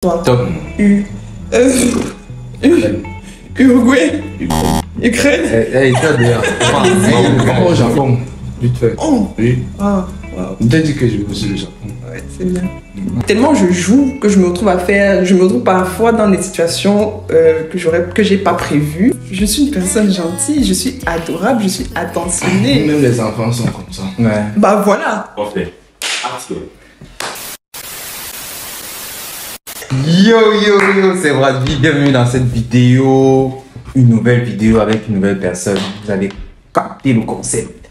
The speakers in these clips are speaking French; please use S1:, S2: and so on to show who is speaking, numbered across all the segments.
S1: Top.
S2: Uruguay. Ukraine.
S1: Hey, toi, d'ailleurs. Comment au Japon? Vite fait.
S2: Oh.
S1: Oui.
S2: Ah, wow.
S1: On t'a dit que je vais aussi le Japon.
S2: Ouais, c'est bien. Tellement je joue que je me retrouve parfois dans des situations que j'ai pas prévues. Je suis une personne gentille, je suis adorable, je suis attentionnée.
S1: Même les enfants sont comme ça.
S3: Ouais.
S2: Bah voilà.
S4: Parfait. Action.
S3: Yo, c'est Bradby, bienvenue dans cette vidéo. Une nouvelle vidéo avec une nouvelle personne. Vous avez capté le concept.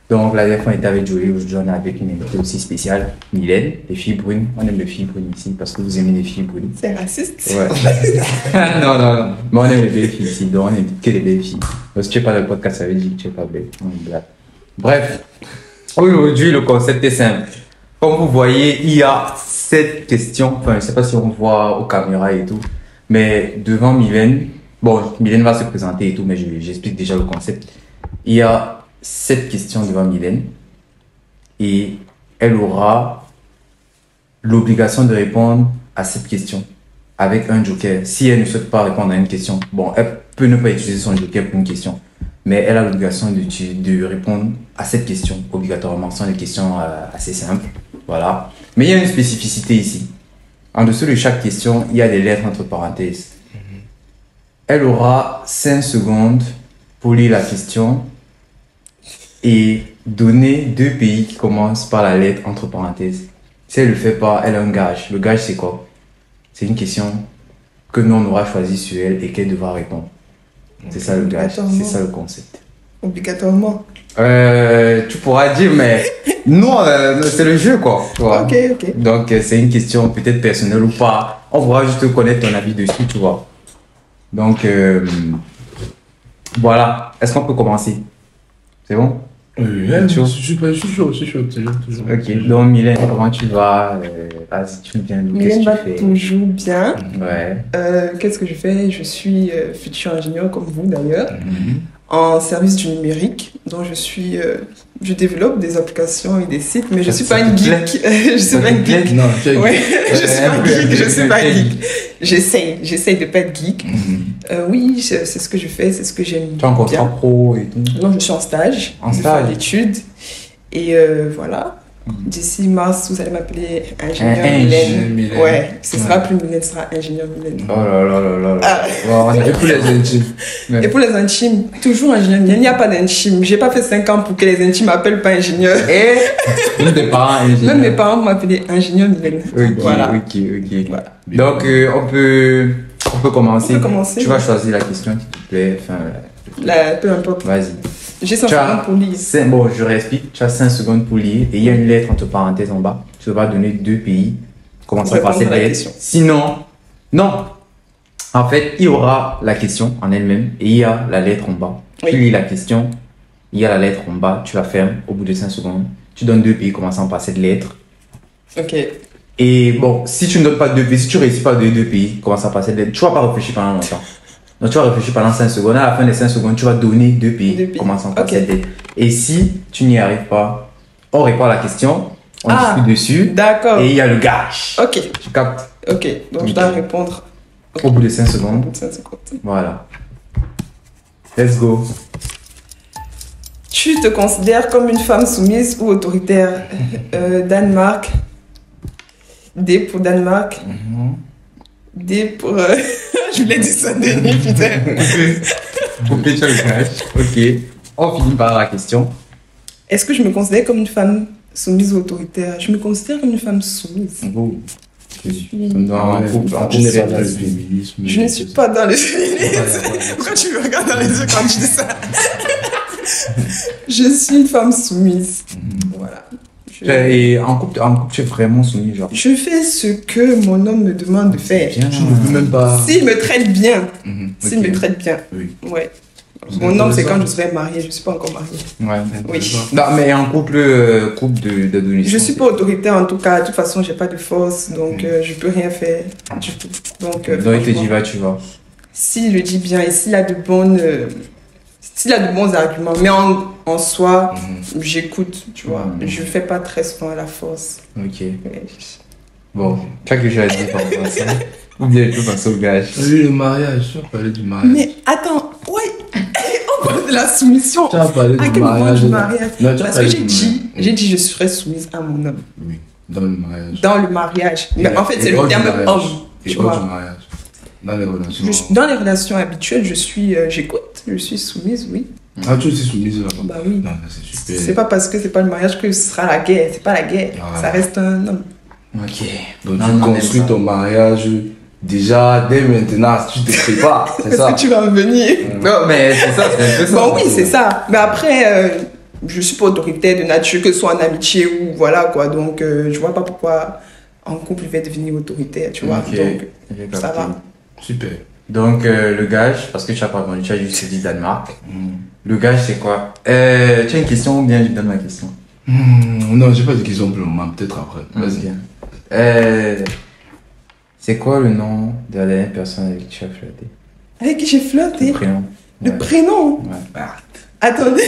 S3: Donc la dernière fois on était avec Joey, aujourd'hui on est avec une invitée aussi spéciale, Mylène, les filles brunes. On aime les filles brunes ici parce que vous aimez les filles brunes.
S2: C'est raciste.
S3: Ouais. non. Mais on aime les belles filles ici, donc on aime que les belles filles. Parce que tu n'es pas dans le podcast, ça veut dire que tu n'es pas belle. On est blague. Bref, aujourd'hui le concept est simple. Comme vous voyez, il y a 7 questions. Enfin, je ne sais pas si on voit aux caméras et tout. Mais devant Mylène, bon, Mylène va se présenter et tout, mais j'explique déjà le concept. Il y a 7 questions devant Mylène. Et elle aura l'obligation de répondre à cette question avec un joker. Si elle ne souhaite pas répondre à une question, bon, elle peut ne pas utiliser son joker pour une question. Mais elle a l'obligation de répondre à cette question obligatoirement. Ce sont des questions assez simples. Voilà. Mais il y a une spécificité ici. En dessous de chaque question, il y a des lettres entre parenthèses. Elle aura 5 secondes pour lire la question et donner 2 pays qui commencent par la lettre entre parenthèses. Si elle ne le fait pas, elle a un gage. Le gage, c'est quoi? C'est une question que nous, on aura choisi sur elle et qu'elle devra répondre. C'est ça le gage, c'est ça le concept.
S2: Obligatoirement.
S3: Tu pourras dire, mais non, c'est le jeu, quoi. Tu vois.
S2: Ok.
S3: Donc, c'est une question peut-être personnelle ou pas. On pourra juste connaître ton avis dessus, tu vois. Donc, voilà. Est-ce qu'on peut commencer? C'est bon?
S1: Oui, je suis chaud, toujours.
S3: Ok, donc Mylène, comment tu vas? Vas-y, tu viens d'où?
S2: Mylène va
S3: Qu'est-ce que tu fais?
S2: toujours bien.
S3: Ouais.
S2: Qu'est-ce que je fais? Je suis futur ingénieur comme vous d'ailleurs, en service du numérique. Donc je développe des applications et des sites, mais je suis pas une geek. Je suis pas une geek.
S1: Non, tu es
S2: Ouais, je suis pas geek. Je suis pas geek. J'essaye de pas être geek. Oui, c'est ce que je fais, c'est ce que j'aime
S3: Tu as un contrat
S2: bien.
S3: pro et tout?
S2: Non, je suis en stage.
S3: En
S2: je fais
S3: stage.
S2: d'études. Et voilà. D'ici mars, vous allez m'appeler ingénieur
S1: Mylène.
S2: Mylène. Ouais, ce sera plus Mylène, ce sera ingénieur Mylène.
S3: Oh là.
S2: Ah.
S3: Bon,
S1: Et pour les intimes.
S2: Et pour les intimes, toujours ingénieur Mylène. Il n'y a pas d'intime. J'ai pas fait 5 ans pour que les intimes m'appellent pas ingénieur.
S3: Et même tes parents ingénieurs.
S2: Même mes parents m'appelaient ingénieur Mylène.
S3: Ok.
S2: Voilà.
S3: Voilà.
S2: Voilà.
S3: Donc, on peut commencer.
S2: On peut commencer.
S3: Tu vas choisir la question qui te plaît. Enfin,
S2: Peu importe.
S3: vas-y.
S2: J'ai 5
S3: Tu as
S2: secondes pour lire.
S3: Bon, je réexplique. Tu as 5 secondes pour lire et il y a une lettre entre parenthèses en bas. Tu devras donner 2 pays. Commençons
S2: Pour
S3: par cette
S2: répondre à la
S3: lettre.
S2: question.
S3: Sinon, non. En fait, il y aura la question en elle-même et il y a la lettre en bas.
S2: Oui.
S3: Tu lis la question, il y a la lettre en bas, tu la fermes au bout de 5 secondes. Tu donnes 2 pays commençant par cette lettre.
S2: Ok.
S3: Et bon, si tu ne donnes pas 2 pays, si tu réussis pas à donner 2 pays commençant par cette lettre, tu vas pas réfléchir pendant longtemps. Donc tu vas réfléchir pendant 5 secondes. À la fin des 5 secondes, tu vas donner 2 pays,
S2: 2 pays.
S3: commençant par
S2: Ok.
S3: cette lettre. Et si tu n'y arrives pas, on répond à la question, on discute dessus
S2: D'accord.
S3: et il y a le gage.
S2: Ok.
S3: Tu captes
S2: Ok. Donc je dois répondre
S3: au bout de 5
S2: au
S3: secondes.
S2: bout de 5 secondes.
S3: Voilà. Let's go.
S2: Tu te considères comme une femme soumise ou autoritaire? Danemark. D pour Danemark. D pour... Je voulais dire ça dernier, putain.
S3: Coupé sur le gage. Ok. On finit par la question.
S2: Est-ce que je me considère comme une femme soumise ou autoritaire? Je me considère comme une femme soumise.
S3: Vous.
S2: Je suis...
S3: Dans un couple, en
S1: Tu n'es pas
S3: général,
S1: dans le féminisme.
S2: Je ne suis pas dans les féministes. Pourquoi tu me regardes dans les yeux quand je dis ça? Je suis une femme soumise. Voilà.
S3: Et en couple, tu es vraiment soumis, genre.
S2: Je fais ce que mon homme me demande de faire.
S3: Bien.
S1: Tu ne peux même pas.
S2: S'il me traite bien. S'il
S1: Ok.
S2: me traite bien.
S1: Oui.
S2: Ouais. Mon homme, c'est quand je serai mariée. Je ne suis pas encore mariée.
S3: Ouais.
S2: Oui.
S3: Non, mais en couple d'adolescents.
S2: Je suis pas autoritaire en tout cas. De toute façon, j'ai pas de force. Donc, je peux rien faire du tout. Donc,
S3: Donc il te dit,
S2: franchement,
S3: va, tu vas.
S2: s'il le dit bien et s'il a de bons arguments. Mais en soi, j'écoute, tu vois. Je fais pas très souvent à la force.
S3: Ok.
S2: Ouais.
S3: Bon, tu as quelque chose à dire par rapport à ça? Ou bien tu peux passer au gage?
S1: Oui, le mariage, tu as parlé du mariage.
S2: Mais attends, ouais, on parle de la soumission.
S1: Tu as parlé
S2: À
S1: du
S2: quel moment
S1: mariage.
S2: du mariage?
S1: Non, tu as
S2: Parce que
S1: parlé
S2: j'ai
S1: du
S2: dit,
S1: mariage.
S2: je serais soumise à mon homme.
S1: Oui, dans le mariage.
S2: Dans le mariage. Mais en fait, c'est
S1: Et
S2: le
S1: hors du
S2: terme
S1: mariage.
S2: homme.
S1: Et
S2: Tu
S1: hors
S2: vois.
S1: du mariage. Dans les relations.
S2: Dans les relations habituelles, j'écoute, je suis soumise, oui.
S1: Ah, tu es aussi soumise là-bas.
S2: Bah oui.
S1: Non, c'est super.
S2: C'est pas parce que c'est pas le mariage que ce sera la guerre. C'est pas la guerre.
S1: Ah.
S2: Ça reste un homme.
S3: Ok.
S1: Donc
S3: Non,
S1: tu
S3: non,
S1: construis
S3: même pas.
S1: ton mariage déjà dès maintenant, tu te prépares, c'est
S2: Est-ce
S1: ça.
S2: que tu vas venir?
S3: Non, mais c'est ça, c'est un peu ça.
S2: Bon, oui, c'est ça. Mais après, je suis pas autoritaire de nature, que ce soit en amitié ou voilà quoi. Donc, je vois pas pourquoi en couple il va devenir autoritaire, tu vois.
S3: Ok.
S2: Donc,
S3: J'ai
S2: ça
S3: capté.
S2: va.
S1: Super.
S3: Donc, le gage, parce que tu as pas répondu, tu as juste dit Danemark. Le gage, c'est quoi? Tu as une question ou bien je te donne ma question?
S1: Non, j'ai pas de questions pour le moment, peut-être après. Vas-y.
S3: Bien. C'est quoi le nom de la dernière personne avec qui tu as flirté?
S2: Avec qui j'ai
S3: Le
S2: flirté?
S3: prénom.
S2: Le
S3: Ouais.
S2: prénom?
S3: Ouais.
S1: Ah,
S2: Attendez.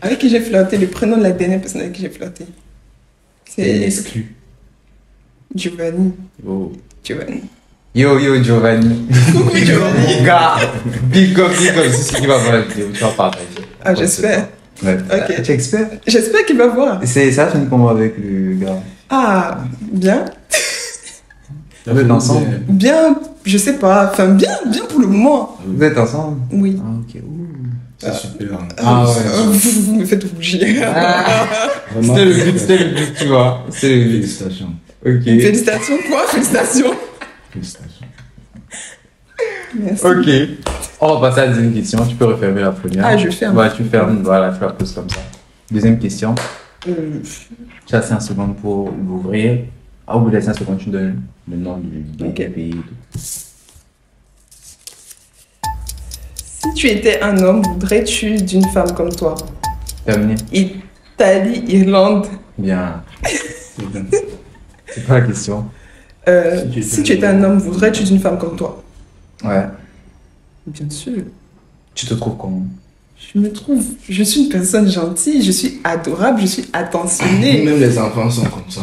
S2: Avec qui j'ai flirté? Le prénom de la dernière personne avec qui j'ai flirté.
S3: C'est
S2: C'est
S3: exclu.
S2: Giovanni.
S3: Oh.
S2: Giovanni.
S3: Yo, Giovanni.
S2: Coucou Giovanni.
S3: Gars, big up, c'est celui qui va voir la vidéo, tu vas partager.
S2: Ah, j'espère.
S3: Ouais.
S2: Ok.
S3: Tu es expert?
S2: J'espère qu'il va voir.
S3: Ça a fini comment avec le gars?
S2: Ah, bien.
S3: Vous êtes ensemble?
S2: Bien, je sais pas. Enfin, bien pour le moment.
S3: Vous êtes ensemble?
S2: Oui.
S3: Ah, ok. Ouh.
S1: c'est super. Hein.
S3: Ah, ouais.
S2: Vous me faites rougir.
S1: Vraiment,
S3: C'était le but, tu vois. C'était le but.
S1: Félicitations.
S3: Ok.
S2: Félicitations, quoi? Félicitations.
S1: Félicitations.
S2: Merci.
S3: Ok. On va passer à la deuxième question. Tu peux refermer la première.
S2: Ah, je ferme.
S3: Ouais, tu fermes. Voilà, tu la poses comme ça. Deuxième question.
S2: Euh,
S3: Tu as 5 secondes pour l'ouvrir. Au bout des 5 secondes, tu donnes le nom du
S2: Ok.
S3: pays. et tout.
S2: Si tu étais un homme, voudrais-tu d'une femme comme toi?
S3: Terminé.
S2: Italie, Irlande.
S3: Bien.
S1: C'est bien.
S3: C'est pas la question.
S2: Si tu étais un homme, voudrais-tu d'une femme comme toi?
S3: Ouais.
S2: Bien sûr.
S3: Tu te trouves comment?
S2: Je suis une personne gentille, je suis adorable, je suis attentionnée.
S1: Même les enfants sont comme ça.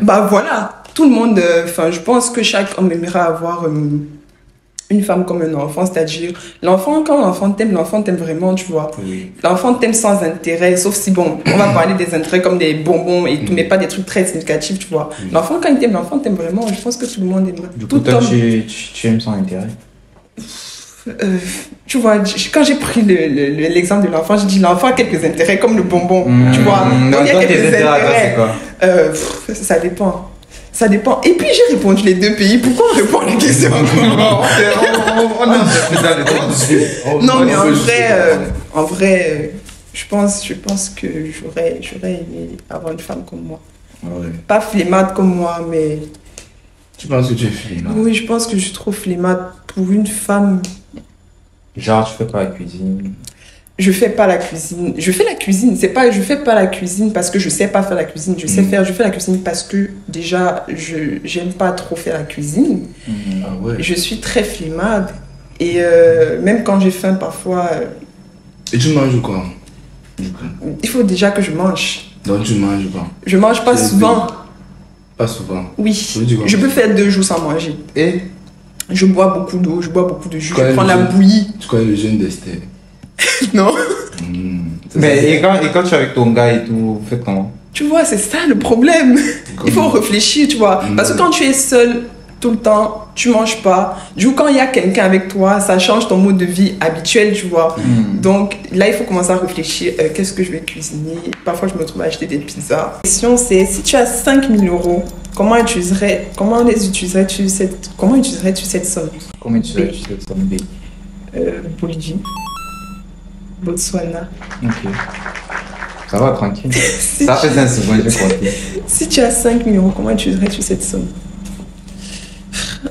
S2: Bah voilà, tout le monde, enfin, je pense que chaque homme aimerait avoir une femme comme un enfant, c'est-à-dire l'enfant, quand l'enfant t'aime vraiment, tu vois.
S1: Oui.
S2: L'enfant t'aime sans intérêt, sauf si, bon, on va parler des intérêts comme des bonbons et tout, mais pas des trucs très significatifs, tu vois. L'enfant, quand l'enfant t'aime vraiment, je pense que tout le monde aimerait.
S3: Du coup,
S2: Tout
S3: toi,
S2: homme.
S3: tu aimes sans intérêt.
S2: Tu vois, quand j'ai pris l'exemple de l'enfant, j'ai dit l'enfant a quelques intérêts comme le bonbon, tu vois.
S3: Non,
S2: Donc, il y a
S3: toi, tes
S2: quelques
S3: intérêts, à toi,
S2: intérêts.
S3: c'est quoi?
S2: Ça dépend. Ça dépend. Et puis j'ai répondu les deux pays. Pourquoi on répond les questions encore?
S3: On a fait dans le temps.
S2: Non, mais en vrai, je pense que j'aurais aimé avoir une femme comme moi.
S1: Ah ouais.
S2: Pas flemmarde comme moi, mais
S1: Tu penses que tu es fille, là?
S2: oui, je pense que je suis trop flemmarde pour une femme.
S3: Genre, tu fais pas la cuisine.
S2: Je fais pas la cuisine. Je fais la cuisine. C'est pas je fais pas la cuisine parce que je sais pas faire la cuisine. Je fais la cuisine parce que déjà j'aime pas trop faire la cuisine.
S1: Ah ouais.
S2: Je suis très flemmarde et même quand j'ai faim parfois,
S1: Et tu manges quoi? Du coup.
S2: il faut déjà que je mange.
S1: Donc tu manges pas?
S2: Je mange pas
S1: C'est
S2: souvent.
S1: Pas souvent.
S2: Oui.
S1: veux dire quoi?
S2: Je peux faire 2 jours sans manger.
S3: Et
S2: Je bois beaucoup d'eau, je bois beaucoup de jus,
S1: Quand
S2: je
S1: même,
S2: prends la
S1: je-
S2: bouillie.
S1: Tu connais le jeûne d'Esther?
S2: Non.
S1: C'est
S3: mais
S1: ça.
S3: et quand tu es avec ton gars et tout, vous faites comment?
S2: Tu vois, c'est ça le problème. Il faut réfléchir, tu vois. Parce que quand tu es seul tout le temps, tu manges pas. Du coup, quand il y a quelqu'un avec toi, ça change ton mode de vie habituel, tu vois. Donc là, il faut commencer à réfléchir. Qu'est-ce que je vais cuisiner? Parfois, je me trouve à acheter des pizzas. La question, c'est si tu as 5 000 €, comment utiliserais-tu cette somme?
S3: Comment tu sais cette somme B?
S2: Bolivie, Botswana.
S3: Ok. Ça va, tranquille.
S2: Si
S3: Ça
S2: tu-
S3: fait 5 secondes, j'ai compté.
S2: Si tu as 5 000 €, comment utiliserais-tu cette somme?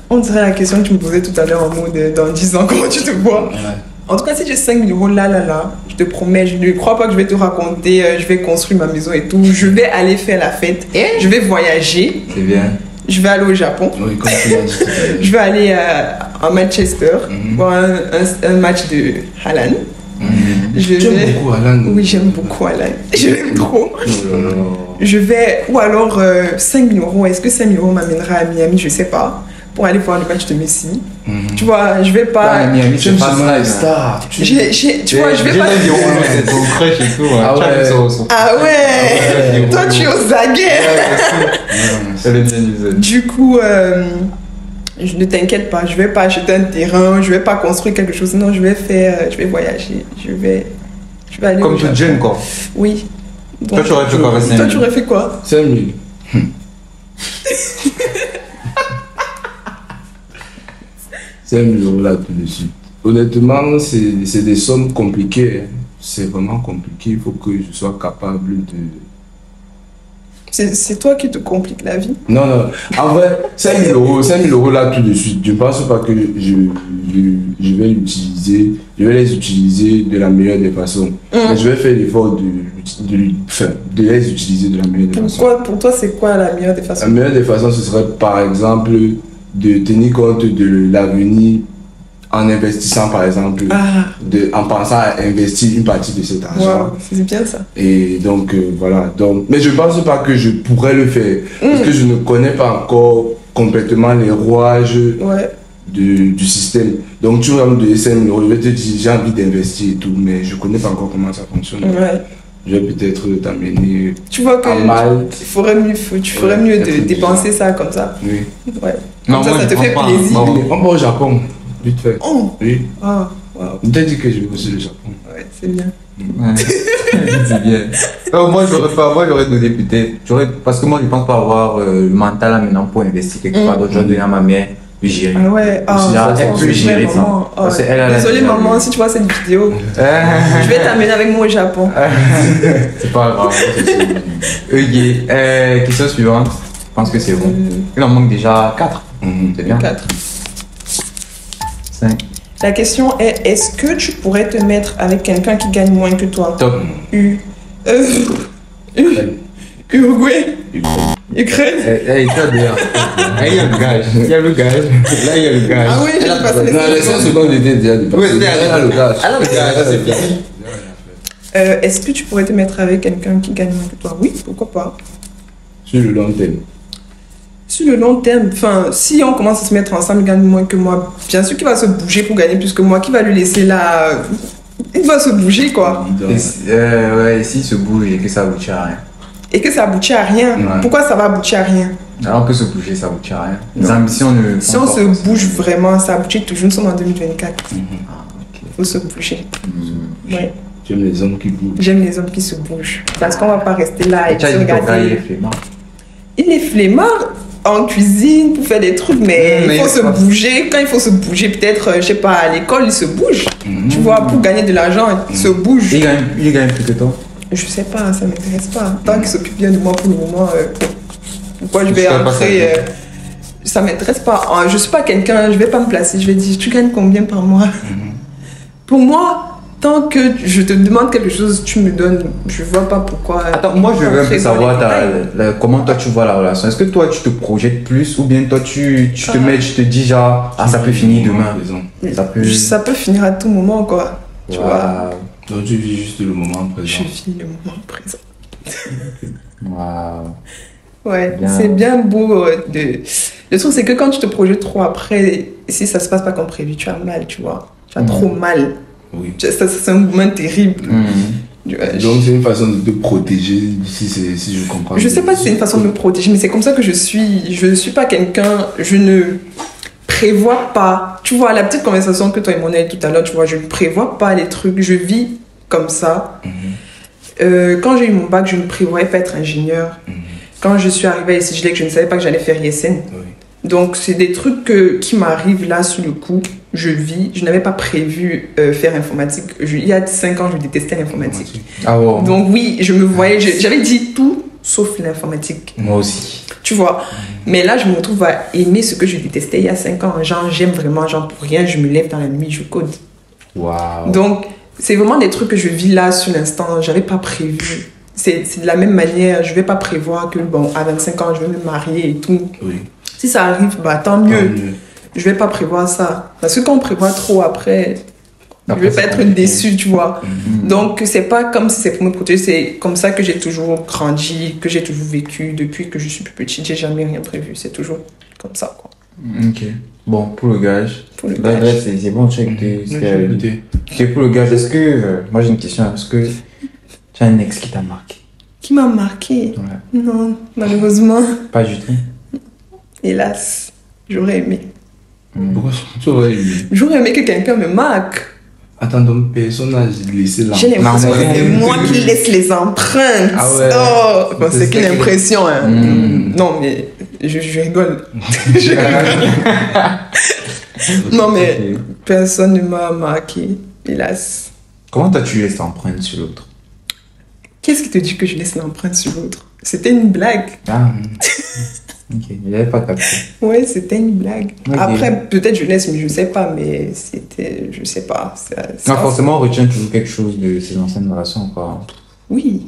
S2: On dirait la question que tu me posais tout à l'heure en mode dans 10 ans, comment tu te vois?
S1: Ouais.
S2: En tout cas, si j'ai 5 000 € là, je te promets, je ne crois pas que je vais te raconter, je vais construire ma maison et tout. Je vais aller faire la fête, je vais voyager,
S3: C'est bien.
S2: je vais aller au Japon,
S1: Oui, comme tu l'as dit tout à l'heure.
S2: je vais aller à Manchester voir un match de Haaland. Je
S1: J'aime
S2: vais...
S1: beaucoup Alan.
S2: Oui, j'aime beaucoup Alan. Je l'aime trop.
S3: Oh là là.
S2: Je vais... Ou alors 5 000 euros. Est-ce que 5 000 euros m'amènera à Miami? Je sais pas. Pour aller voir le match de Messi. Tu vois, je vais pas...
S3: Ah, Miami,
S1: J'aime
S3: c'est pas
S1: ce
S3: mal.
S1: star.
S2: Tu vois, je vais pas...
S3: C'est ton crush et tout.
S1: Ah ouais.
S2: Ah ouais, toi tu es aux aguets.
S3: C'est le bien usé.
S2: Du coup, je ne t'inquiète pas, je vais pas acheter un terrain, je vais pas construire quelque chose. Non, je vais voyager, je vais aller
S3: Comme
S2: au
S3: toute
S2: Japon.
S3: jeune, quoi.
S2: Oui.
S3: Toi,
S2: Donc,
S3: tu aurais fait quoi avec 5
S2: toi,
S3: 000?
S2: tu aurais fait quoi?
S1: 5 000. 5 000 euros là tout de suite. Honnêtement, c'est des sommes compliquées. Hein. C'est vraiment compliqué. Il faut que je sois capable de.
S2: C'est toi qui te compliques la vie.
S1: Non, non. En vrai, 5 000 euros là tout de suite. Je ne pense pas que je vais l'utiliser. Je vais les utiliser de la meilleure des façons. Mais je vais faire l'effort de les utiliser de la meilleure des façons.
S2: Pour toi, c'est quoi la meilleure des
S1: La
S2: façons?
S1: meilleure des façons, ce serait par exemple de tenir compte de l'avenir en investissant par exemple, en pensant à investir une partie de cet argent.
S2: Wow, c'est bien ça.
S1: Et donc voilà. Donc, mais je ne pense pas que je pourrais le faire parce que je ne connais pas encore complètement les rouages du système. Donc tu vas me donner 5 000 euros, je vais te dire j'ai envie d'investir et tout, mais je ne connais pas encore comment ça fonctionne.
S2: Ouais.
S1: Je vais peut-être t'amener
S2: Tu vois que
S1: à mal.
S2: tu ferais mieux de dépenser ça comme ça.
S1: Oui.
S2: Ouais.
S3: Non,
S2: Comme
S3: moi,
S2: ça
S3: je
S2: te fait
S3: prends pas.
S2: plaisir.
S3: Bon.
S1: On va au Japon, vite fait.
S2: Oh,
S1: Oui.
S2: ah, wow.
S1: On t'a dit que je vais aussi le Japon.
S2: Ouais, c'est bien.
S3: Ouais. C'est bien. Moi, j'aurais donné peut-être. Parce que moi, je pense pas avoir le mental là maintenant pour investir quelque part d'autre. J'aurais donné à ma mère de gérer.
S2: Ah ouais,
S3: Elle peut gérer ça.
S2: maman. Ah
S3: Parce
S2: ouais.
S3: qu'elle a la-
S2: Désolée maman, si tu vois cette vidéo, je vais t'amener avec moi au Japon.
S3: C'est pas grave. Ok. Question suivante. Je pense que c'est bon. Il en manque déjà 4. C'est bien.
S2: 4.
S3: 5.
S2: La question est, est-ce que tu pourrais te mettre avec quelqu'un qui gagne moins que toi?
S3: Top.
S2: Uruguay, Ukraine.
S3: Il y a le gage. Il y a le gage. Là, il y a le gage.
S2: Ah oui, j'ai passé les
S1: Non, les 5 secondes étaient déjà dépassées.
S3: Oui, c'était
S1: Elle a le gage.
S3: Elle a le gage, c'est bien.
S2: Est-ce que tu pourrais te mettre avec quelqu'un qui gagne moins que toi? Oui, pourquoi pas.
S1: Sur le long terme.
S2: Sur le long terme, enfin, si on commence à se mettre ensemble, il gagne moins que moi, bien sûr qu'il va se bouger pour gagner plus que moi. Qui va lui laisser là? Il va se bouger, quoi.
S3: Ouais, s'il se bouge et que ça aboutit à rien.
S2: Et que ça aboutit à rien.
S1: Ouais.
S2: Pourquoi ça va aboutir à rien?
S3: Alors, on peut se bouger, ça aboutit à rien. Les ambitions ne.
S2: Si on se bouge vraiment, ça aboutit toujours. Nous sommes en 2024.
S3: Ah, ok.
S2: Il faut se bouger. Ouais.
S1: J'aime les hommes qui bougent.
S2: J'aime les hommes qui se bougent. Parce qu'on va pas rester là et
S3: Tu as
S2: se
S3: dit ton gars, il est
S2: regarder.
S3: flemmard.
S2: Il est flemmard en cuisine pour faire des trucs, mais
S3: Mais
S2: il faut
S3: il
S2: se
S3: faut-
S2: bouger. Quand il faut se bouger, peut-être, je sais pas, à l'école, il se bouge. Tu vois, pour gagner de l'argent, il se bouge.
S3: Il gagne plus que toi.
S2: Je sais pas, ça m'intéresse pas. Tant qu'il s'occupe bien de moi pour le moment, pourquoi je
S3: Je
S2: vais
S3: sais pas
S2: entrer ça m'intéresse pas. Je suis pas quelqu'un, je vais pas me placer. Je vais dire, tu gagnes combien par mois? Pour moi, tant que je te demande quelque chose, tu me donnes. Je vois pas pourquoi.
S3: Attends, moi je veux un
S2: entrer
S3: peu
S2: dans
S3: savoir
S2: les détails.
S3: comment toi tu vois la relation. Est-ce que toi tu te projettes plus ou bien toi tu te mets, tu te dis genre, ah ça peut finir demain. Ça peut.
S2: Ça peut finir à tout moment, quoi. Tu vois.
S1: Donc tu vis juste le moment
S2: Je
S1: présent.
S2: vis le moment présent.
S3: Waouh.
S2: Ouais,
S3: Bien.
S2: c'est bien beau. Le truc, c'est que quand tu te projettes trop après, si ça se passe pas comme prévu, tu as mal, tu vois. Tu as trop mal.
S1: Oui.
S2: C'est un moment terrible.
S1: Donc c'est une façon de te protéger si je comprends.
S2: Je sais pas si c'est une façon de me protéger, mais c'est comme ça que je suis. Je ne suis pas quelqu'un. Je ne prévois pas. Tu vois, la petite conversation que toi et mon a eu tout à l'heure, tu vois, je ne prévois pas les trucs. Je vis comme ça. Quand j'ai eu mon bac, je ne prévoyais pas être ingénieur. Quand je suis arrivée à SIGLEC, je ne savais pas que j'allais faire ISN.
S1: Oui.
S2: Donc, c'est des trucs qui m'arrivent là sur le coup. Je vis. Je n'avais pas prévu faire informatique. Il y a 5 ans, je détestais l'informatique.
S3: Ah ouais.
S2: Donc, oui, je me voyais. J'avais dit tout sauf l'informatique.
S3: Moi aussi.
S2: Tu vois. Mais là, je me retrouve à aimer ce que je détestais il y a 5 ans. Genre, j'aime vraiment. Genre, pour rien, je me lève dans la nuit, je code.
S3: Waouh.
S2: Donc, c'est vraiment des trucs que je vis là sur l'instant. J'avais pas prévu. C'est de la même manière. Je vais pas prévoir que, bon, à 25 ans, je vais me marier et tout.
S1: Oui.
S2: Si ça arrive, bah tant mieux. Je vais pas prévoir ça. Parce que quand on prévoit trop après, Je veux pas être déçue, tu vois. Donc, c'est pas comme si c'est pour me protéger, c'est comme ça que j'ai toujours grandi, que j'ai toujours vécu depuis que je suis plus petite. J'ai jamais rien prévu, c'est toujours comme ça, quoi.
S3: Ok. Bon, pour le gage.
S2: Là,
S3: c'est bon, check. Ok, pour le gage, est-ce que. Moi, j'ai une question. Est-ce que tu as un ex qui t'a marqué?
S2: Qui m'a marqué?
S3: Ouais.
S2: Non, malheureusement.
S3: Pas du tout.
S2: Hélas, j'aurais aimé.
S1: Pourquoi tu aurais aimé?
S2: J'aurais aimé que quelqu'un me marque.
S1: Attends, donc personne n'a laissé l'empreinte.
S2: J'ai l'impression que c'est moi qui laisse les empreintes.
S1: Ah ouais.
S2: Oh, bon, c'est qu'une impression. Hein. Non, mais je rigole. Je rigole. Non, mais personne ne m'a marqué, hélas.
S3: Comment toi tu laisses l'empreinte sur l'autre?
S2: Qu'est-ce qui te dit que je laisse l'empreinte sur l'autre? C'était une blague.
S3: Ah, ok, il n'avait pas capté.
S2: Ouais, c'était une blague.
S3: Okay.
S2: Après, peut-être je laisse, mais je sais pas, mais c'était, je sais pas.
S3: Non, forcément, on retient toujours quelque chose de ces anciennes relations, quoi.
S2: Oui.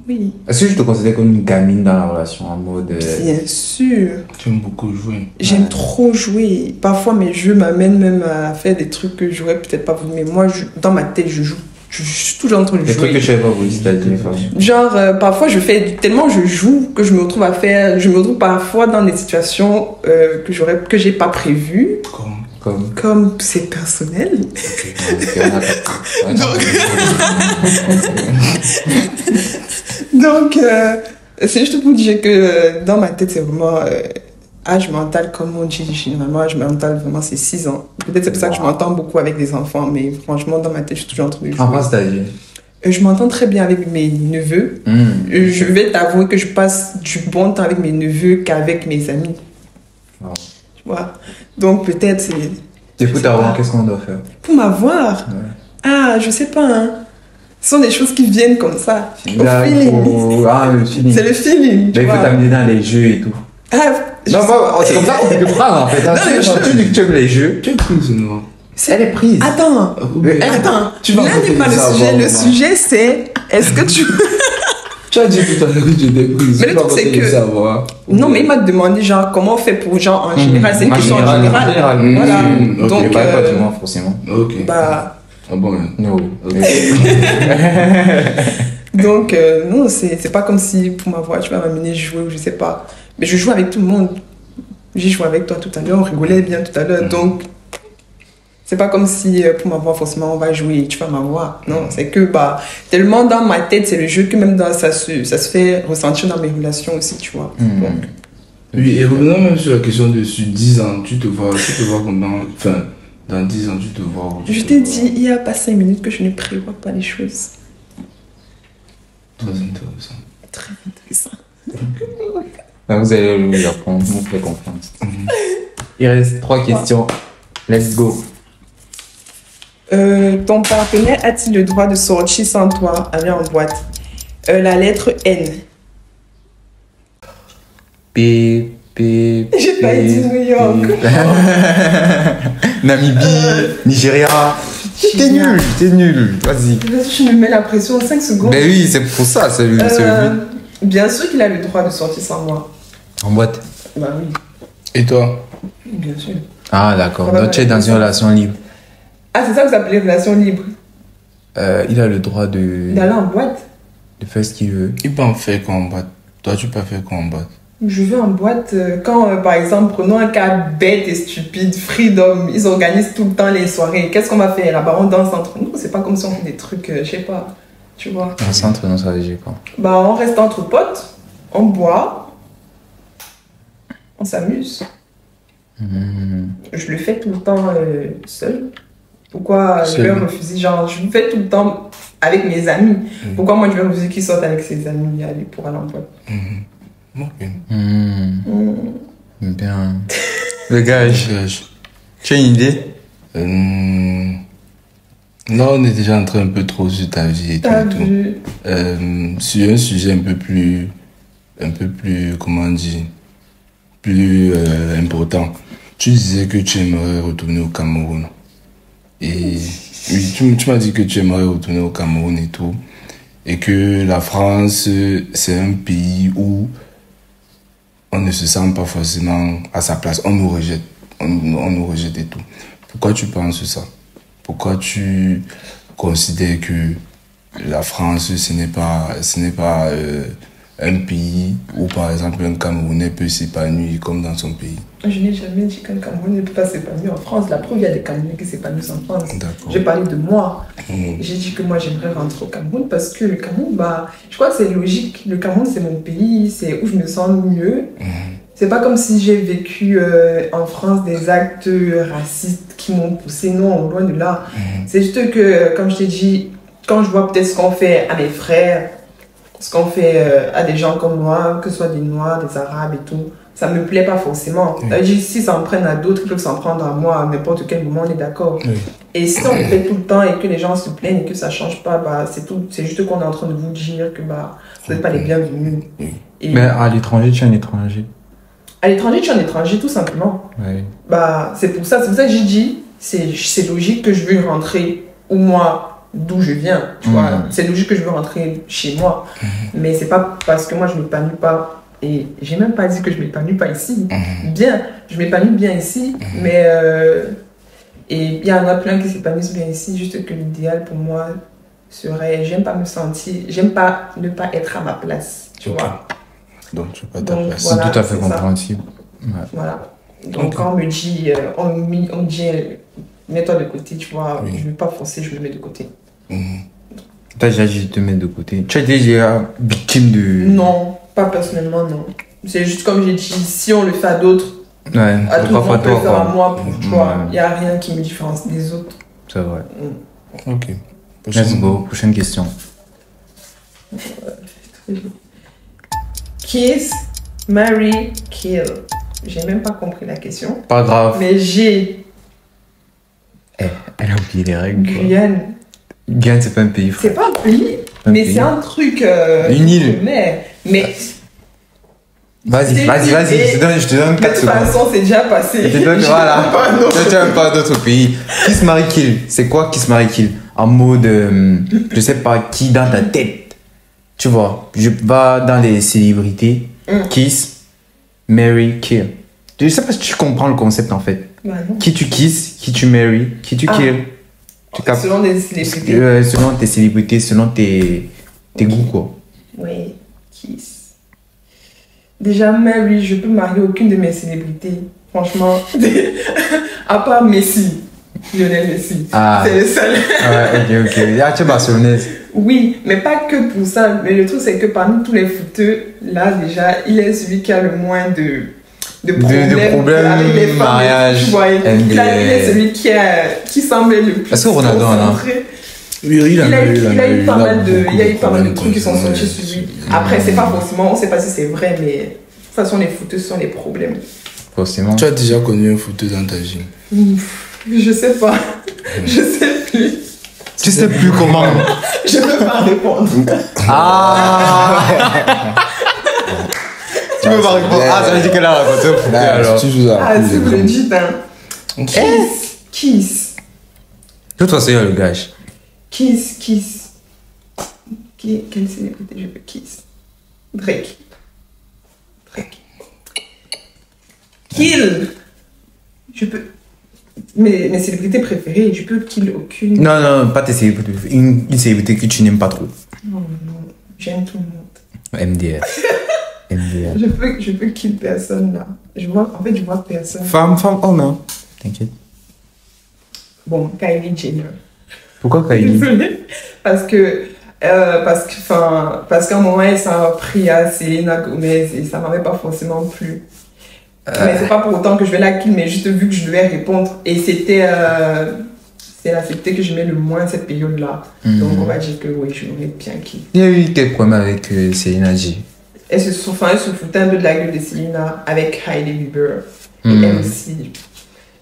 S2: Oui.
S3: Est-ce que je te considère comme une gamine dans la relation, en mode...
S2: Bien sûr.
S1: Tu aimes beaucoup jouer.
S2: J'aime trop jouer. Parfois, mes jeux m'amènent même à faire des trucs que j'aurais peut-être pas voulu. Mais moi, dans ma tête, je joue. Je suis toujours en train de jouer.
S3: Des trucs que tu n'avais pas voulu, c'est-à-dire.
S2: Genre, parfois, tellement je joue que je me retrouve à faire. Je me retrouve parfois dans des situations que j'ai pas prévues. Comme c'est personnel. Donc, c'est juste pour dire que dans ma tête, c'est vraiment âge mental, comme on dit généralement. Âge mental, vraiment, c'est 6 ans. Peut-être c'est pour ça que je m'entends beaucoup avec des enfants, mais franchement, dans ma tête, je suis toujours en train de jouer.
S3: En quoi c'est-à-dire?
S2: Je m'entends très bien avec mes neveux. Je vais t'avouer que je passe du bon temps avec mes neveux qu'avec mes amis.
S3: Wow.
S2: Tu vois? Donc, peut-être c'est...
S3: Et pour t'avoir, qu'est-ce qu'on doit faire?
S2: Pour m'avoir? Ah, je sais pas, hein. Ce sont des choses qui viennent comme ça. Au feeling.
S3: Ah, le feeling.
S2: C'est le feeling.
S3: Mais il faut t'amener dans les jeux et tout.
S2: Ah,
S3: non, c'est comme ça qu'on peut te prendre en fait. Tu dis que tu aimes les jeux.
S1: Tu es prise, non?
S3: Elle est prise.
S2: Attends.
S1: Tu vas
S2: là n'est pas le sujet. Le sujet, c'est est-ce que tu.
S1: Tu as dit tout à l'heure que tu étais prise.
S2: Mais le truc, c'est que.
S1: Savoir.
S2: Non, mais il m'a demandé, genre, comment on fait pour, genre, en général. C'est une question en général. Voilà.
S3: Donc. Pas du moins, forcément.
S1: Ok.
S2: Bah.
S1: Ah bon,
S3: non.
S2: Donc, non, c'est pas comme si pour m'avoir, tu vas m'amener jouer ou je sais pas. Mais je joue avec tout le monde. J'ai joué avec toi tout à l'heure, on rigolait bien tout à l'heure. Donc, c'est pas comme si pour m'avoir, forcément, on va jouer et tu vas m'avoir. Non, c'est que, bah, tellement dans ma tête, c'est le jeu que même ça se fait ressentir dans mes relations aussi, tu vois. Donc.
S1: Oui, et revenons même sur la question de sur 10 ans, tu te vois comment. Enfin, dans 10 ans, tu te vois.
S2: Je t'ai dit il y a pas 5 minutes que je ne prévois pas les choses.
S1: Très intéressant.
S2: Très intéressant.
S3: Vous allez lui apprendre, vous faites confiance. Il reste 3 questions. Let's go.
S2: Ton partenaire a-t-il le droit de sortir sans toi, aller en boîte? La lettre N.
S3: P.
S2: J'ai pas dit New York.
S3: Namibie, Nigeria. T'es nul. Vas-y.
S2: Je me mets la pression en 5 secondes.
S3: Ben oui, c'est pour ça, c'est le but.
S2: Bien sûr qu'il a le droit de sortir sans moi.
S3: En boîte?
S2: Bah oui.
S1: Et toi?
S2: Bien sûr.
S3: Ah d'accord, donc tu es dans une relation libre.
S2: Ah, c'est ça que vous appelez relation libre?
S3: Il a le droit
S2: d'aller en boîte?
S3: De faire ce qu'il veut.
S1: Il peut en faire quoi en boîte? Toi, tu peux faire quoi en boîte?
S2: Je vais en boîte quand, par exemple, prenons un cas bête et stupide, Freedom, ils organisent tout le temps les soirées. Qu'est-ce qu'on va faire là-bas? On danse entre nous? C'est pas comme si on fait des trucs, je sais pas, tu vois.
S3: Danse entre nous, ça veut dire quoi?
S2: Bah, on reste entre potes, on boit, on s'amuse. Je le fais tout le temps seul. Pourquoi je vais refuser? Genre, je le fais tout le temps avec mes amis. Pourquoi moi je vais refuser qu'ils sortent avec ses amis pour aller en boîte?
S1: Ok.
S3: Bien. Le gage. Tu as une idée?
S1: Non, on est déjà entré un peu trop sur ta vie et tout. Sur un sujet un peu plus, comment on dit, plus important. Tu disais que tu aimerais retourner au Cameroun. Et oui, tu m'as dit que tu aimerais retourner au Cameroun et tout. Et que la France, c'est un pays où on ne se sent pas forcément à sa place. On nous rejette. On nous rejette et tout. Pourquoi tu penses ça? pourquoi tu considères que la France, ce n'est pas un pays où, par exemple, un Camerounais peut s'épanouir comme dans son pays?
S2: Je n'ai jamais dit qu'un Camerounais ne peut pas s'épanouir en France. La preuve, il y a des Camerounais qui s'épanouissent en France. J'ai parlé de moi. J'ai dit que moi, j'aimerais rentrer au Cameroun parce que le Cameroun, je crois que c'est logique. Le Cameroun, c'est mon pays, c'est où je me sens mieux. C'est pas comme si j'ai vécu en France des actes racistes qui m'ont poussé. Non, loin de là. C'est juste que, comme je t'ai dit, quand je vois peut-être ce qu'on fait à mes frères, ce qu'on fait à des gens comme moi, que ce soit des Noirs, des Arabes et tout, ça me plaît pas forcément. Si ça en prenne à d'autres, ils peuvent s'en prendre à moi à n'importe quel moment, on est d'accord. Et si on le fait tout le temps et que les gens se plaignent et que ça change pas, c'est tout. C'est juste qu'on est en train de vous dire que vous n'êtes pas les bienvenus. Et
S3: mais à l'étranger, tu es un étranger.
S2: À l'étranger, tu es un étranger, tout simplement. C'est pour ça que j'ai dit, c'est logique que je veux rentrer où moi, d'où je viens, tu vois. C'est logique que je veux rentrer chez moi. Mais c'est pas parce que moi, je m'épanouis pas. Et j'ai même pas dit que je m'épanouis pas ici. Bien, je m'épanouis bien ici, mais... et il y en a plein qui s'épanouissent bien ici, juste que l'idéal pour moi serait... J'aime pas me sentir... J'aime pas ne pas être à ma place, tu vois.
S1: Donc, tu peux pas ta place.
S2: Voilà,
S3: c'est tout à fait compréhensible.
S2: Voilà. Donc, quand on me dit... on me dit mets-toi de côté, tu vois. Je ne veux pas forcer, je me mets de côté.
S3: T'as déjà dit te mettre de côté. Tu as déjà victime de...
S2: Non, pas personnellement, non. C'est juste comme j'ai dit, si on le fait à d'autres, à tout le monde peut le faire à moi, pour toi. Il n'y a rien qui me différencie des autres.
S3: C'est vrai.
S1: Ok.
S3: Let's go. Prochaine question.
S2: Kiss, marry, kill. J'ai même pas compris la question.
S3: Pas grave.
S2: Mais j'ai...
S3: Elle a oublié les règles.
S2: Guyane.
S3: Guyane, c'est pas un pays, frère.
S2: C'est pas un pays, mais c'est un truc...
S3: une île.
S2: Mais...
S3: Vas-y, je te donne 4 secondes.
S2: De toute façon, c'est déjà passé.
S3: Voilà. Tu n'as pas d'autres pays. Kiss, marry, kill. C'est quoi Kiss, marry, kill? En mode, je sais pas qui dans ta tête. Tu vois, je vais dans les célébrités. Kiss, marry, kill. Je sais pas si tu comprends le concept en fait. Qui tu kisses, qui tu marry, qui tu kill.
S2: Selon des célébrités.
S3: Selon tes célébrités, selon tes goûts quoi.
S2: Oui, kiss. Déjà, Mary, je peux marier aucune de mes célébrités. Franchement, à part Messi, Lionel Messi. C'est le seul.
S3: Ok. Ah, tu es barcelonaise.
S2: Oui, mais pas que pour ça. Mais le truc, c'est que parmi tous les footeux, là, déjà, il est celui qui a le moins de problèmes avec les femmes.
S3: Mariage,
S2: il est celui qui semble le plus.
S3: Est-ce que Ronaldo en a?
S1: Oui, il a
S2: eu pas mal de trucs qui sont sortis sur lui. Après, c'est pas forcément, on sait pas si c'est vrai, mais de toute façon, les footeux sont des problèmes.
S3: Forcément.
S1: Tu as déjà connu un footeux dans ta vie?
S2: Je sais pas. Je sais plus.
S3: Tu sais plus comment?
S2: Je peux pas répondre.
S3: Tu peux pas répondre. Ça veut dire que là, on va te alors.
S1: Tu joues à
S2: si vous le dites, hein. Kiss.
S3: De toute façon, il y a le gage.
S2: Kiss. Quelle célébrité je veux kiss? Drake. Kill. Je peux... Mes célébrités préférées, je peux kill aucune.
S3: Non, pas tes célébrités. Une célébrité que tu n'aimes pas trop.
S2: Non, j'aime tout le monde.
S3: MDR.
S2: Je peux kill personne là. Je vois personne.
S3: Femme, homme, hein. T'inquiète.
S2: Bon, Kylie Jenner.
S3: Pourquoi Kylie?
S2: Désolée. Parce qu'à un moment, elle s'en a pris à Selena Gomez et ça m'avait pas forcément plu. Mais c'est pas pour autant que je vais la kill, mais juste vu que je devais répondre. Et c'est la célébrité que j'aimais le moins cette période-là. Donc on va dire que oui, je l'aurais bien kill.
S3: Il y a eu quel problème avec Selena G?
S2: Elle se foutait un peu de la gueule de Selena avec Hailey Bieber. Et elle aussi.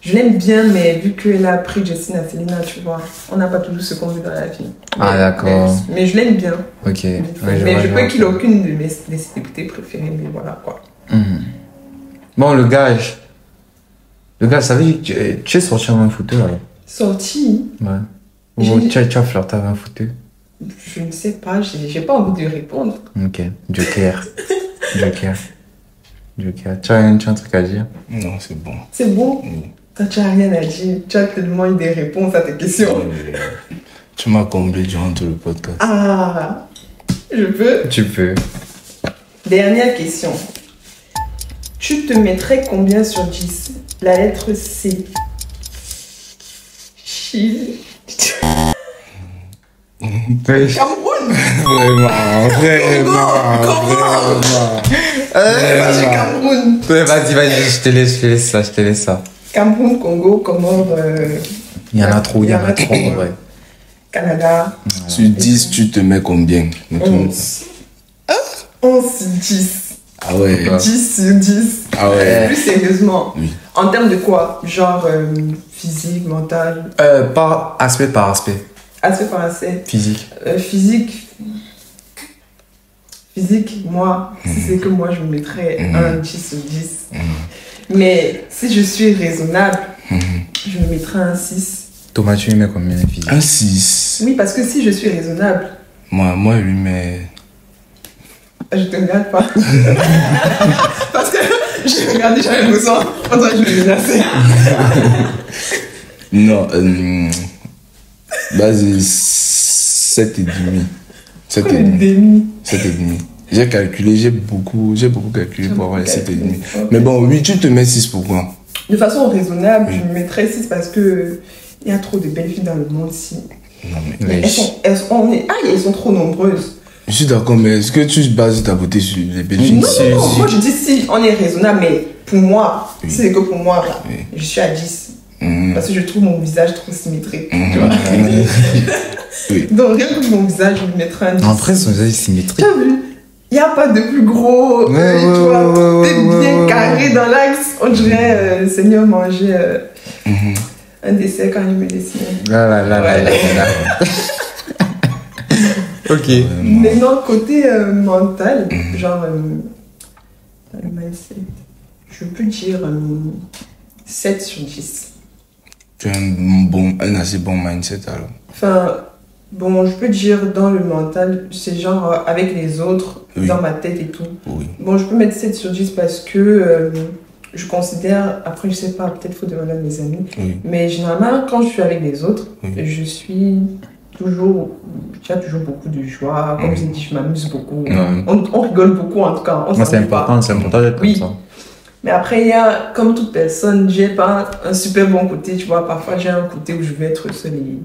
S2: Je l'aime bien, mais vu qu'elle a pris Justin à Selena, tu vois, on n'a pas toujours ce qu'on veut dans la vie.
S3: D'accord.
S2: Mais je l'aime bien.
S3: Ok.
S2: Mais je peux qu'il ait aucune de mes célébrités préférées, mais voilà quoi.
S3: Bon, le gage, ça veut dire que tu es sorti avec un footeur alors?
S2: Sorti?
S3: Ouais. Ou tu as flirté avec un footeur?
S2: Je ne sais pas, j'ai pas envie de répondre.
S3: Ok. Joker. Tu as un truc à dire?
S1: Non, c'est bon.
S2: C'est bon? Toi, tu n'as rien à dire. Tu as tellement eu des réponses à tes questions.
S1: Tu m'as comblé durant tout le podcast.
S2: Ah, je peux.
S3: Tu peux.
S2: Dernière question. Tu te mettrais combien sur 10? La lettre C. Chili. Cameroun.
S1: Vraiment.
S2: J'ai Cameroun.
S3: Vas-y, je te laisse ça.
S2: Cameroun, Congo, Comores.
S3: Il y en a trop, en vrai.
S2: Canada.
S1: Sur 10, tu te mets combien?
S2: 11. 11 sur 10.
S1: Ah ouais.
S2: 10 sur 10.
S1: Ah ouais.
S2: Plus sérieusement.
S1: Oui.
S2: En termes de quoi? Genre physique, mental?
S3: Par aspect.
S2: Aspect par aspect.
S3: Physique.
S2: Physique, moi, si c'est que moi, je me mettrais un 10 sur 10. Mais si je suis raisonnable, je me mettrais un 6.
S3: Thomas, tu lui mets combien physique?
S1: Un 6.
S2: Oui, parce que si je suis raisonnable,
S1: Moi, je lui mets...
S2: je te regarde pas. Parce que je regardais, j'avais besoin. Pour toi, je me menacé.
S1: Non, base 7 et demi. 7 et demi. 7 et demi. J'ai calculé, j'ai beaucoup calculé pour avoir les 7 et demi.
S2: Okay.
S1: Mais bon, oui, tu te mets 6 pourquoi?
S2: De façon raisonnable, je me mettrais 6 parce que il y a trop de belles filles dans le monde ici.
S1: Non, mais...
S2: Elles sont trop nombreuses.
S1: Je suis d'accord, mais est-ce que tu bases ta beauté sur les belles filles?
S2: Non, moi je dis si, on est raisonnable, mais pour moi, si c'est que pour moi, là, je suis à 10. Parce que je trouve mon visage trop symétrique. Tu vois?
S1: Oui.
S2: Donc rien que pour mon visage, je me mettrais un 10.
S3: En vrai, son visage est symétrique.
S2: Tu as vu? Il n'y a pas de plus gros. Tu vois, t'es bien carré dans l'axe. On dirait le Seigneur mangeait un dessert quand il me dessinait.
S3: Là. Ok.
S2: Maintenant, côté mental, genre, le mindset, je peux dire 7 sur 10.
S1: Tu as un assez bon mindset alors.
S2: Enfin, bon, je peux dire dans le mental, c'est genre avec les autres, dans ma tête et tout.
S1: Oui.
S2: Bon, je peux mettre 7 sur 10 parce que je considère, après je sais pas, peut-être faut demander à mes amis, mais généralement quand je suis avec les autres, je suis toujours, j'ai toujours beaucoup de joie, comme j'ai dit, je m'amuse beaucoup, on rigole beaucoup en tout cas.
S3: Moi c'est important d'être comme ça.
S2: Mais après, il y a, comme toute personne, j'ai pas un super bon côté, tu vois. Parfois, j'ai un côté où je vais être seule et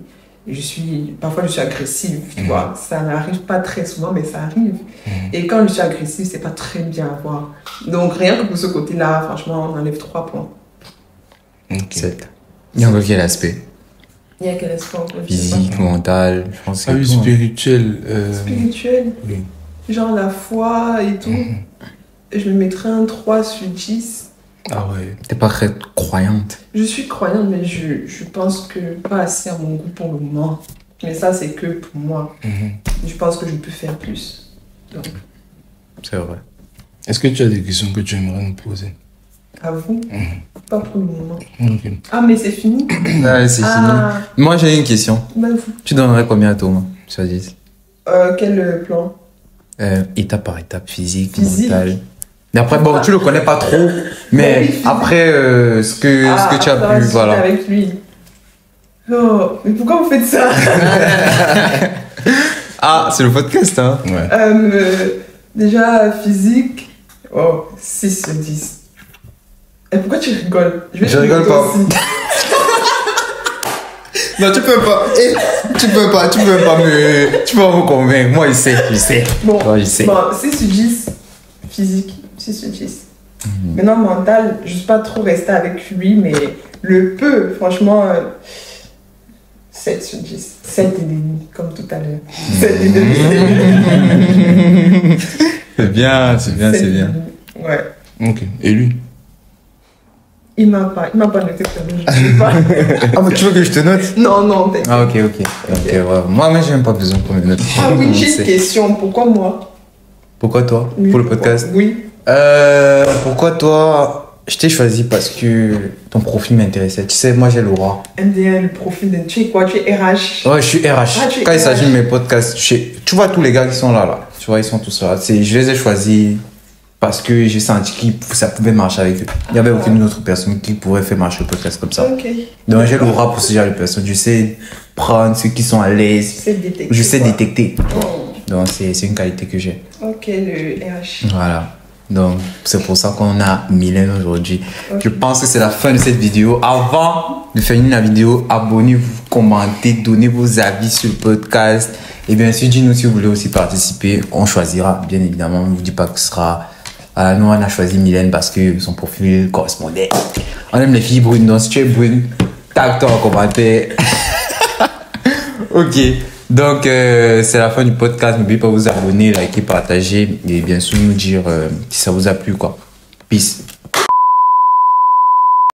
S2: parfois, je suis agressive, tu vois. Ça n'arrive pas très souvent, mais ça arrive. Et quand je suis agressive, c'est pas très bien à voir. Donc, rien que pour ce côté-là, franchement, on enlève 3 points.
S3: 7. Il y a quel aspect?
S2: Il y a quel aspect?
S3: Physique, mental, je pense que
S1: spirituel.
S2: Spirituel.
S1: Oui.
S2: Genre la foi et tout. Je me mettrais un 3 sur 10.
S1: Ah ouais.
S3: T'es pas très croyante?
S2: Je suis croyante, mais je pense que pas assez à mon goût pour le moment. Mais ça, c'est que pour moi. Je pense que je peux faire plus. Donc.
S3: C'est vrai.
S1: Est-ce que tu as des questions que tu aimerais nous poser?
S2: À vous? Pas pour le moment.
S1: Okay.
S2: Ah, mais c'est fini?
S3: Ouais, c'est fini. Moi, j'ai une question.
S2: Ben,
S3: tu donnerais combien à Thomas sur 10?
S2: Quel plan?
S3: Étape par étape, physique. Mental. Mais après, bon, tu le connais pas trop, mais oui, après, ce que tu as pu, voilà.
S2: Avec lui. Oh, mais pourquoi vous faites ça?
S3: Ah, c'est le podcast, hein?
S1: Ouais.
S2: Déjà, physique, 6 sur 10. Et pourquoi tu rigoles?
S3: Je rigole pas. Non, tu peux pas. Tu peux pas me convaincre. Moi, je sais.
S2: Bon,
S3: toi, je sais.
S2: Bon, 6 sur 10, physique, 6 sur 10. Maintenant, mental, je ne suis pas trop restée avec lui, mais le peu, franchement, 7 sur 10. 7 et demi, comme tout à l'heure. 7 et demi.
S3: C'est bien.
S2: Ouais.
S1: Ok. Et lui?
S2: Il m'a pas noté que je sais pas.
S3: Ah, mais tu veux que je te note?
S2: Non, t'inquiète.
S3: Ah, ok, ouais. Moi, j'ai même pas besoin qu'on me note.
S2: Ah oui, j'ai une question. Pourquoi moi?
S3: Pourquoi toi?
S2: Oui,
S3: pour le podcast?
S2: Oui.
S3: Pourquoi toi? Je t'ai choisi parce que ton profil m'intéressait. Tu sais, moi j'ai l'aura.
S2: MDR, le profil de... Tu es quoi? Tu es RH?
S3: Ouais, je suis RH.
S2: Ah,
S3: quand il s'agit de mes podcasts, tu vois tous les gars qui sont là. Tu vois, ils sont tous là. Je les ai choisis parce que j'ai senti que ça pouvait marcher avec eux. Il n'y avait aucune autre personne qui pourrait faire marcher le podcast comme ça.
S2: Okay.
S3: Donc j'ai l'aura pour ce genre de personnes. Je sais prendre ceux qui sont à l'aise. Je sais détecter. Donc c'est une qualité que j'ai.
S2: Ok, le RH.
S3: Voilà. Donc c'est pour ça qu'on a Mylène aujourd'hui. Okay. Je pense que c'est la fin de cette vidéo. Avant de finir la vidéo, abonnez-vous, commentez, donnez vos avis sur le podcast. Et bien sûr, dites-nous si vous voulez aussi participer. On choisira, bien évidemment. On ne vous dit pas que ce sera... nous, on a choisi Mylène parce que son profil correspondait. On aime les filles brunes. Donc, si tu es brune, tag-toi en commentaire. Ok. Donc, c'est la fin du podcast. N'oubliez pas de vous abonner, liker, partager. Et bien sûr, nous dire si ça vous a plu, quoi. Peace.